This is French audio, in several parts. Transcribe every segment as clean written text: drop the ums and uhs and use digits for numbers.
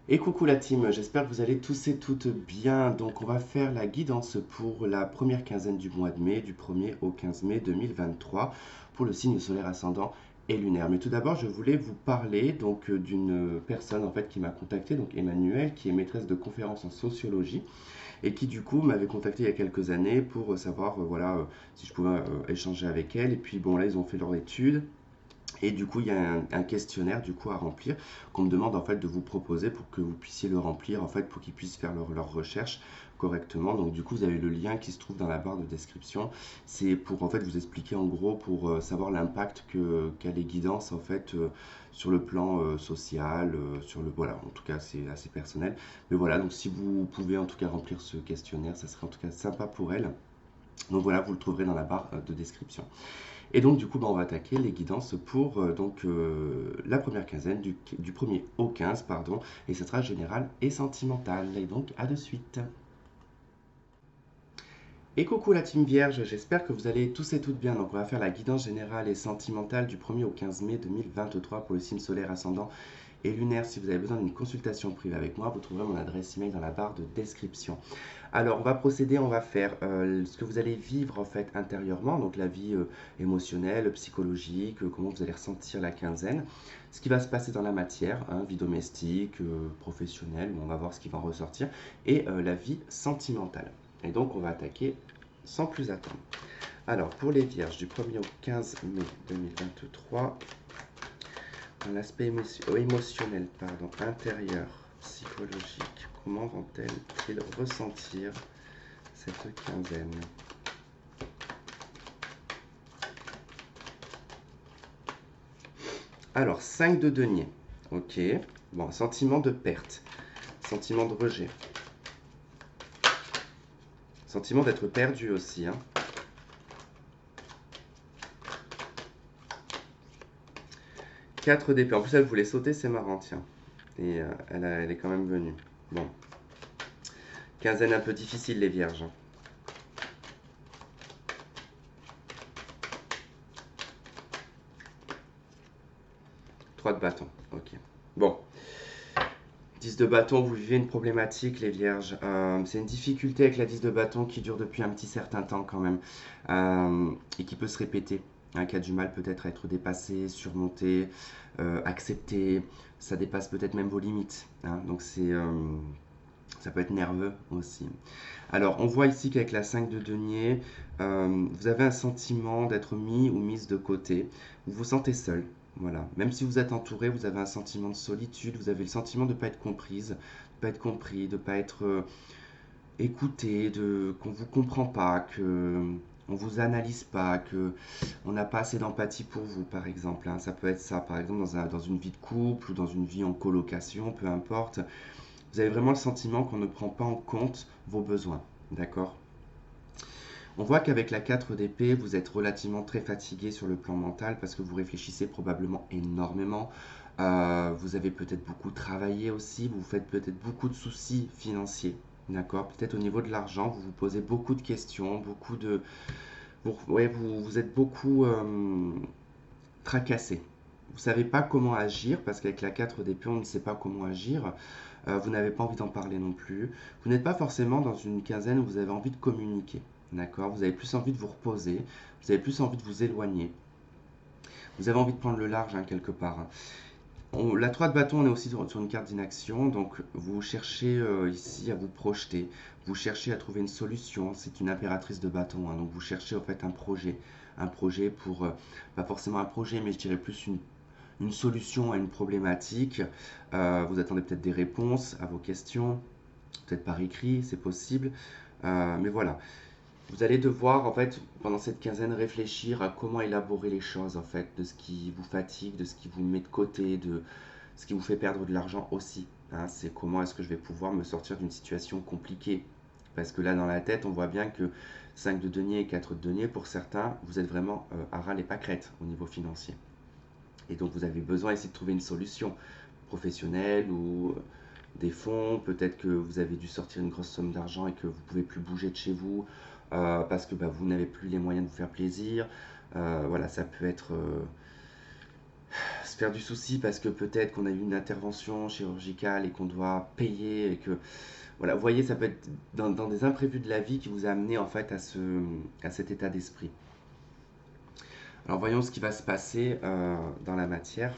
Et coucou la team, j'espère que vous allez tous et toutes bien. Donc on va faire la guidance pour la première quinzaine du mois de mai, du 1er au 15 mai 2023, pour le signe solaire ascendant et lunaire. Mais tout d'abord, je voulais vous parler d'une personne en fait qui m'a contacté, donc Emmanuel, qui est maîtresse de conférences en sociologie et qui du coup m'avait contacté il y a quelques années pour savoir si je pouvais échanger avec elle. Et puis bon là ils ont fait leur étude. Et du coup, il y a un questionnaire du coup à remplir qu'on me demande en fait de vous proposer pour que vous puissiez le remplir en fait pour qu'ils puissent faire leur recherche correctement. Donc du coup, vous avez le lien qui se trouve dans la barre de description. C'est pour en fait vous expliquer en gros pour savoir l'impact qu'a les guidances en fait sur le plan social, sur le voilà. En tout cas, c'est assez personnel. Mais voilà, donc si vous pouvez en tout cas remplir ce questionnaire, ça serait en tout cas sympa pour elle. Donc voilà, vous le trouverez dans la barre de description. Et donc, du coup, on va attaquer les guidances pour la première quinzaine, du 1er au 15, pardon, et ce sera général et sentimental. Et donc, à de suite. Et coucou la team Vierge, j'espère que vous allez tous et toutes bien. Donc, on va faire la guidance générale et sentimentale du 1er au 15 mai 2023 pour le signe solaire ascendant et lunaire. Si vous avez besoin d'une consultation privée avec moi, vous trouverez mon adresse email dans la barre de description. Alors, on va procéder, on va faire ce que vous allez vivre en fait intérieurement, donc la vie émotionnelle, psychologique, comment vous allez ressentir la quinzaine, ce qui va se passer dans la matière, hein, vie domestique, professionnelle, on va voir ce qui va en ressortir, et la vie sentimentale. Et donc, on va attaquer sans plus attendre. Alors, pour les vierges, du 1er au 15 mai 2023, dans l'aspect émotionnel, pardon, intérieur, psychologique, comment vont-elles ressentir cette quinzaine? Alors, 5 de denier. Ok. Bon, sentiment de perte. Sentiment de rejet. Sentiment d'être perdu aussi. Hein. 4 d'épée. En plus, elle voulait sauter, c'est marrant, tiens. Et elle est quand même venue. Bon. Quinzaine un peu difficile, les vierges. 3 de bâton. Ok. Bon. 10 de bâton, vous vivez une problématique, les vierges. C'est une difficulté avec la 10 de bâton qui dure depuis un petit certain temps quand même. Et qui peut se répéter. Un cas du mal peut-être à être dépassé, surmonté, accepté. Ça dépasse peut-être même vos limites. Hein. Donc ça peut être nerveux aussi. Alors, on voit ici qu'avec la 5 de denier, vous avez un sentiment d'être mis ou mise de côté. Vous vous sentez seul. Voilà. Même si vous êtes entouré, vous avez un sentiment de solitude, vous avez le sentiment de ne pas être comprise, de ne pas être compris, de ne pas être écouté, qu'on ne vous comprend pas, que on vous analyse pas, que on n'a pas assez d'empathie pour vous, par exemple. Hein. Ça peut être ça, par exemple, dans une vie de couple ou dans une vie en colocation, peu importe. Vous avez vraiment le sentiment qu'on ne prend pas en compte vos besoins. D'accord? On voit qu'avec la 4 d'épée, vous êtes relativement très fatigué sur le plan mental parce que vous réfléchissez probablement énormément. Vous avez peut-être beaucoup travaillé aussi, vous faites peut-être beaucoup de soucis financiers. D'accord? Peut-être au niveau de l'argent, vous vous posez beaucoup de questions, beaucoup de. Ouais, vous êtes beaucoup tracassé. Vous ne savez pas comment agir parce qu'avec la 4 d'épée, on ne sait pas comment agir. Vous n'avez pas envie d'en parler non plus. Vous n'êtes pas forcément dans une quinzaine où vous avez envie de communiquer. D'accord? Vous avez plus envie de vous reposer. Vous avez plus envie de vous éloigner. Vous avez envie de prendre le large hein, quelque part. Hein. La 3 de bâton, on est aussi sur une carte d'inaction. Donc vous cherchez ici à vous projeter. Vous cherchez à trouver une solution. C'est une impératrice de bâton. Hein. Donc vous cherchez en fait un projet. Un projet pour, pas forcément un projet, mais je dirais plus une solution à une problématique. Vous attendez peut-être des réponses à vos questions, peut-être par écrit, c'est possible. Mais voilà, vous allez devoir en fait pendant cette quinzaine réfléchir à comment élaborer les choses en fait, de ce qui vous fatigue, de ce qui vous met de côté, de ce qui vous fait perdre de l'argent aussi. Hein. C'est comment est-ce que je vais pouvoir me sortir d'une situation compliquée. Parce que là dans la tête on voit bien que 5 de denier et 4 de denier pour certains vous êtes vraiment à ras les pâquerettes au niveau financier. Et donc vous avez besoin ici de trouver une solution professionnelle ou des fonds. Peut-être que vous avez dû sortir une grosse somme d'argent et que vous ne pouvez plus bouger de chez vous parce que vous n'avez plus les moyens de vous faire plaisir. Voilà, se faire du souci parce que peut-être qu'on a eu une intervention chirurgicale et qu'on doit payer et que voilà, vous voyez, ça peut être dans des imprévus de la vie qui vous a amené en fait à cet état d'esprit. Alors voyons ce qui va se passer dans la matière.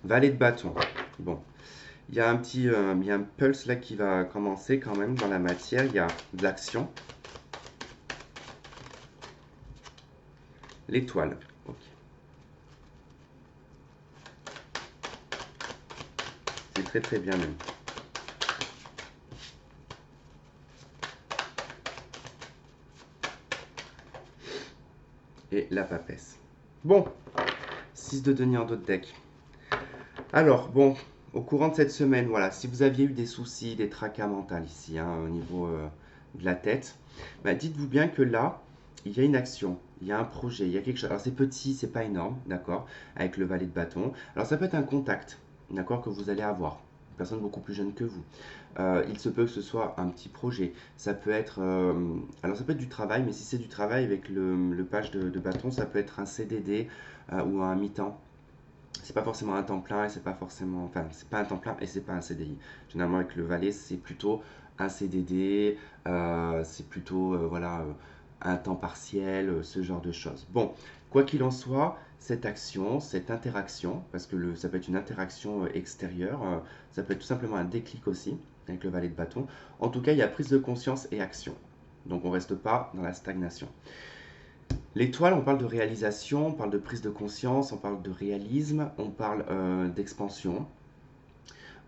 Valet de bâton. Bon, il y a il y a un pulse là qui va commencer quand même dans la matière. Il y a de l'action. L'étoile. Ok. C'est très très bien même. Et la papesse. Bon, 6 de denier en dos de deck. Alors, bon, au courant de cette semaine, voilà, si vous aviez eu des soucis, des tracas mentaux ici, hein, au niveau de la tête, bah, dites-vous bien que là, il y a une action, il y a un projet, il y a quelque chose. Alors, c'est petit, c'est pas énorme, d'accord, avec le valet de bâton. Alors, ça peut être un contact, d'accord, que vous allez avoir, une personne beaucoup plus jeune que vous. Il se peut que ce soit un petit projet. Ça peut être, alors ça peut être du travail, mais si c'est du travail avec le page de bâton, ça peut être un CDD ou un mi-temps. C'est pas forcément un temps plein et c'est pas forcément, enfin, c'est pas un temps plein et c'est pas un CDI. Généralement avec le valet, c'est plutôt un CDD, c'est plutôt voilà un temps partiel, ce genre de choses. Bon, quoi qu'il en soit, cette action, cette interaction, parce que ça peut être une interaction extérieure, ça peut être tout simplement un déclic aussi avec le valet de bâton. En tout cas, il y a prise de conscience et action. Donc on reste pas dans la stagnation. L'étoile, on parle de réalisation, on parle de prise de conscience, on parle de réalisme, on parle d'expansion,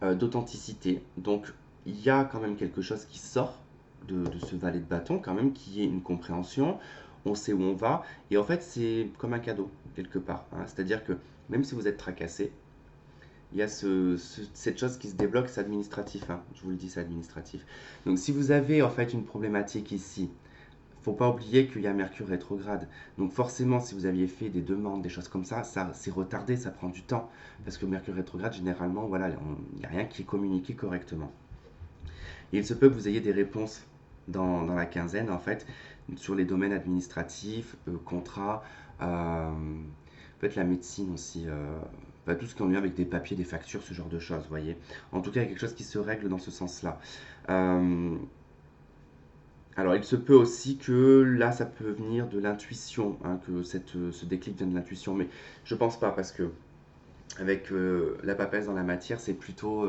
d'authenticité. Donc il y a quand même quelque chose qui sort de ce valet de bâton, quand même, qui est une compréhension, on sait où on va, et en fait c'est comme un cadeau, quelque part, hein. C'est-à-dire que même si vous êtes tracassé, il y a cette chose qui se débloque, c'est administratif, hein. Je vous le dis, c'est administratif. Donc si vous avez en fait une problématique ici, faut pas oublier qu'il y a Mercure rétrograde. Donc forcément, si vous aviez fait des demandes, des choses comme ça c'est retardé, ça prend du temps. Parce que Mercure rétrograde, généralement, voilà, il n'y a rien qui est communiqué correctement. Et il se peut que vous ayez des réponses dans la quinzaine, en fait, sur les domaines administratifs, contrats, peut-être la médecine aussi, tout ce qui est en lien avec des papiers, des factures, ce genre de choses, vous voyez. En tout cas, il y a quelque chose qui se règle dans ce sens-là. Euh, alors, il se peut aussi que là, ça peut venir de l'intuition, hein, que ce déclic vient de l'intuition, mais je pense pas parce que avec la papesse dans la matière, c'est plutôt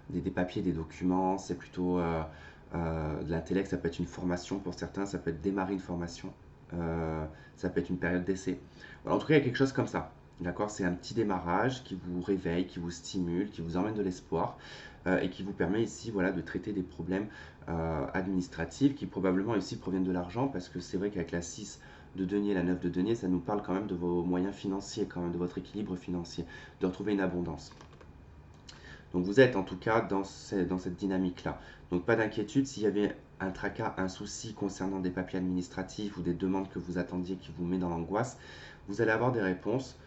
des papiers, des documents, c'est plutôt de l'intellect, ça peut être une formation pour certains, ça peut être démarrer une formation, ça peut être une période d'essai. Voilà, en tout cas, il y a quelque chose comme ça. D'accord, c'est un petit démarrage qui vous réveille, qui vous stimule, qui vous emmène de l'espoir et qui vous permet ici voilà, de traiter des problèmes administratifs qui probablement ici proviennent de l'argent parce que c'est vrai qu'avec la 6 de denier, la 9 de denier, ça nous parle quand même de vos moyens financiers, quand même de votre équilibre financier, de retrouver une abondance. Donc vous êtes en tout cas dans cette dynamique-là. Donc pas d'inquiétude, s'il y avait un tracas, un souci concernant des papiers administratifs ou des demandes que vous attendiez qui vous met dans l'angoisse, vous allez avoir des réponses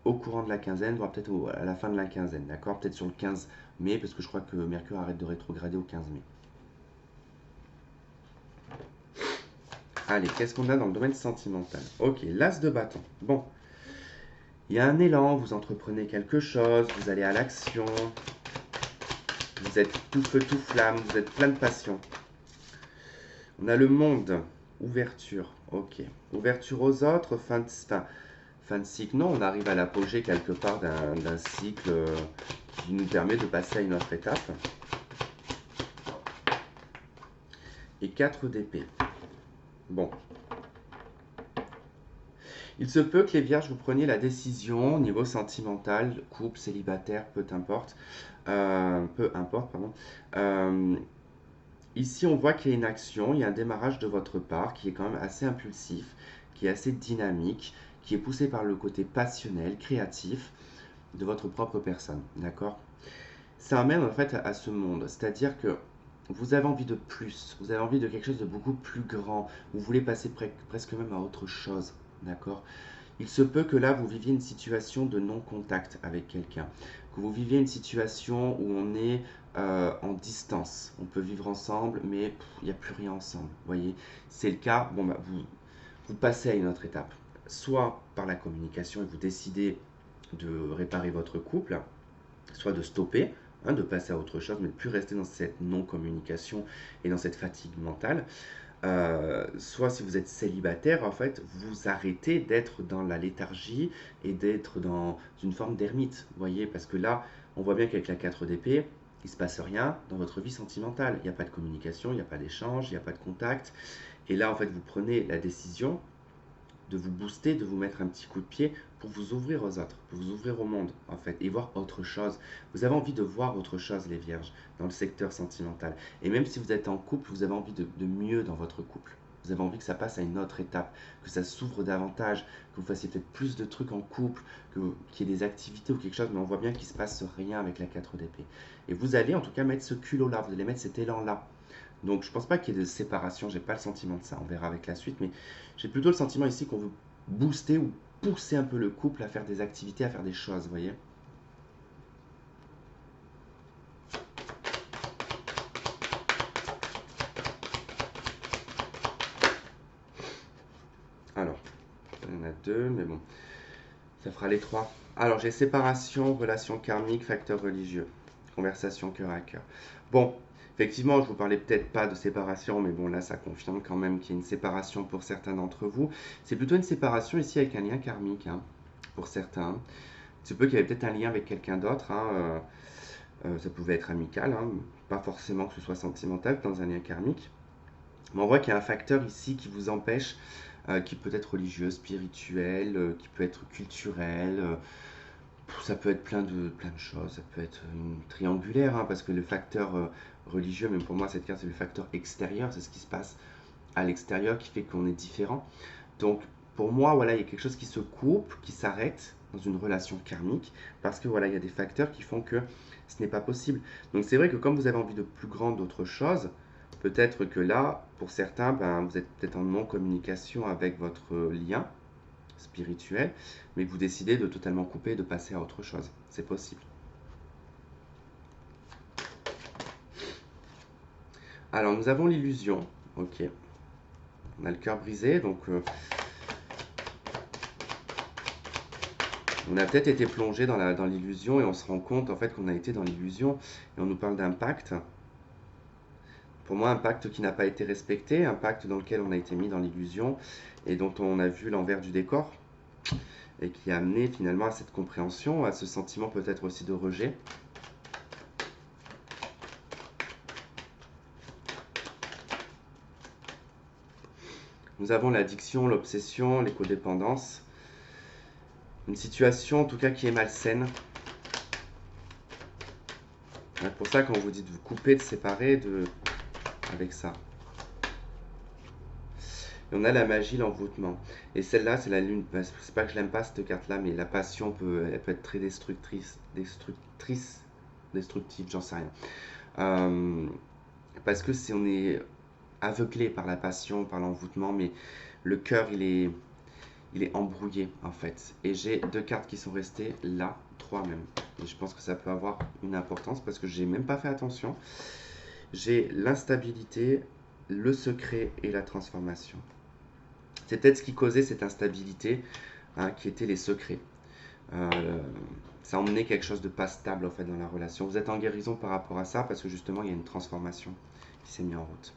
au courant de la quinzaine, voire peut-être à la fin de la quinzaine, d'accord? Peut-être sur le 15 mai, parce que je crois que Mercure arrête de rétrograder au 15 mai. Allez, qu'est-ce qu'on a dans le domaine sentimental? Ok, l'as de bâton. Bon, il y a un élan, vous entreprenez quelque chose, vous allez à l'action, vous êtes tout feu, tout flamme, vous êtes plein de passion. On a le monde, ouverture, ok. Ouverture aux autres, fin de cycle. Non, on arrive à l'apogée quelque part d'un cycle qui nous permet de passer à une autre étape. Et 4 d'épée. Bon. Il se peut que les vierges, vous preniez la décision au niveau sentimental, couple, célibataire, peu importe. Pardon. Ici, on voit qu'il y a une action, il y a un démarrage de votre part qui est quand même assez impulsif, qui est assez dynamique, qui est poussé par le côté passionnel, créatif de votre propre personne. D'accord? Ça amène en fait à ce monde. C'est-à-dire que vous avez envie de plus, vous avez envie de quelque chose de beaucoup plus grand, vous voulez passer presque même à autre chose, d'accord? Il se peut que là, vous viviez une situation de non-contact avec quelqu'un, que vous viviez une situation où on est en distance. On peut vivre ensemble, mais il n'y a plus rien ensemble. Vous voyez, c'est le cas. Bon, bah, vous passez à une autre étape. Soit par la communication et vous décidez de réparer votre couple, soit de stopper, hein, de passer à autre chose, mais de plus rester dans cette non-communication et dans cette fatigue mentale. Soit si vous êtes célibataire, en fait, vous arrêtez d'être dans la léthargie et d'être dans une forme d'ermite, vous voyez, parce que là, on voit bien qu'avec la 4 d'épée, il ne se passe rien dans votre vie sentimentale. Il n'y a pas de communication, il n'y a pas d'échange, il n'y a pas de contact. Et là, en fait, vous prenez la décision de vous booster, de vous mettre un petit coup de pied pour vous ouvrir aux autres, pour vous ouvrir au monde, en fait, et voir autre chose. Vous avez envie de voir autre chose, les vierges, dans le secteur sentimental. Et même si vous êtes en couple, vous avez envie de mieux dans votre couple. Vous avez envie que ça passe à une autre étape, que ça s'ouvre davantage, que vous fassiez peut-être plus de trucs en couple, qu'il y ait des activités ou quelque chose, mais on voit bien qu'il ne se passe rien avec la 4 d'épée. Et vous allez en tout cas mettre ce culot-là, vous allez mettre cet élan-là. Donc je pense pas qu'il y ait de séparation, j'ai pas le sentiment de ça, on verra avec la suite, mais j'ai plutôt le sentiment ici qu'on veut booster ou pousser un peu le couple à faire des activités, à faire des choses, vous voyez. Alors, il y en a deux, mais bon, ça fera les trois. Alors j'ai séparation, relation karmique, facteur religieux, conversation cœur à cœur. Bon, effectivement, je vous parlais peut-être pas de séparation, mais bon là ça confirme quand même qu'il y a une séparation pour certains d'entre vous. C'est plutôt une séparation ici avec un lien karmique, hein, pour certains. Il se peut qu'il y avait peut-être un lien avec quelqu'un d'autre, hein, ça pouvait être amical, hein, pas forcément que ce soit sentimental dans un lien karmique. Mais on voit qu'il y a un facteur ici qui vous empêche, qui peut être religieux, spirituel, qui peut être culturel, ça peut être plein de choses, ça peut être une triangulaire, hein, parce que le facteur religieux, même pour moi cette carte c'est le facteur extérieur, c'est ce qui se passe à l'extérieur qui fait qu'on est différent. Donc pour moi, voilà, il y a quelque chose qui se coupe, qui s'arrête dans une relation karmique, parce que voilà, il y a des facteurs qui font que ce n'est pas possible. Donc c'est vrai que comme vous avez envie de plus grand d'autres choses, peut-être que là, pour certains, ben, vous êtes peut-être en non-communication avec votre lien spirituel, mais vous décidez de totalement couper, de passer à autre chose. C'est possible. Alors nous avons l'illusion, ok. On a le cœur brisé, donc on a peut-être été plongé dans l'illusion et on se rend compte en fait qu'on a été dans l'illusion et on nous parle d'un pacte. Pour moi, un pacte qui n'a pas été respecté, un pacte dans lequel on a été mis dans l'illusion et dont on a vu l'envers du décor et qui a amené finalement à cette compréhension, à ce sentiment peut-être aussi de rejet. Nous avons l'addiction, l'obsession, l'écodépendance. Une situation en tout cas qui est malsaine. C'est pour ça quand on vous dit de vous couper, de séparer avec ça. Et on a la magie, l'envoûtement. Et celle-là, c'est la lune. C'est pas que je l'aime pas cette carte-là, mais la passion elle peut être très destructive, j'en sais rien. Parce que si on est aveuglé par la passion, par l'envoûtement, mais le cœur, il est embrouillé en fait. Et j'ai deux cartes qui sont restées là, trois même. Et je pense que ça peut avoir une importance parce que j'ai même pas fait attention. J'ai l'instabilité, le secret et la transformation. C'est peut-être ce qui causait cette instabilité, hein, qui étaient les secrets. Ça emmenait quelque chose de pas stable en fait dans la relation. Vous êtes en guérison par rapport à ça parce que justement il y a une transformation qui s'est mise en route.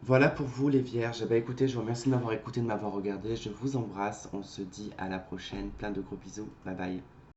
Voilà pour vous les vierges. Bah écoutez, je vous remercie de m'avoir écouté, de m'avoir regardé. Je vous embrasse. On se dit à la prochaine. Plein de gros bisous. Bye bye.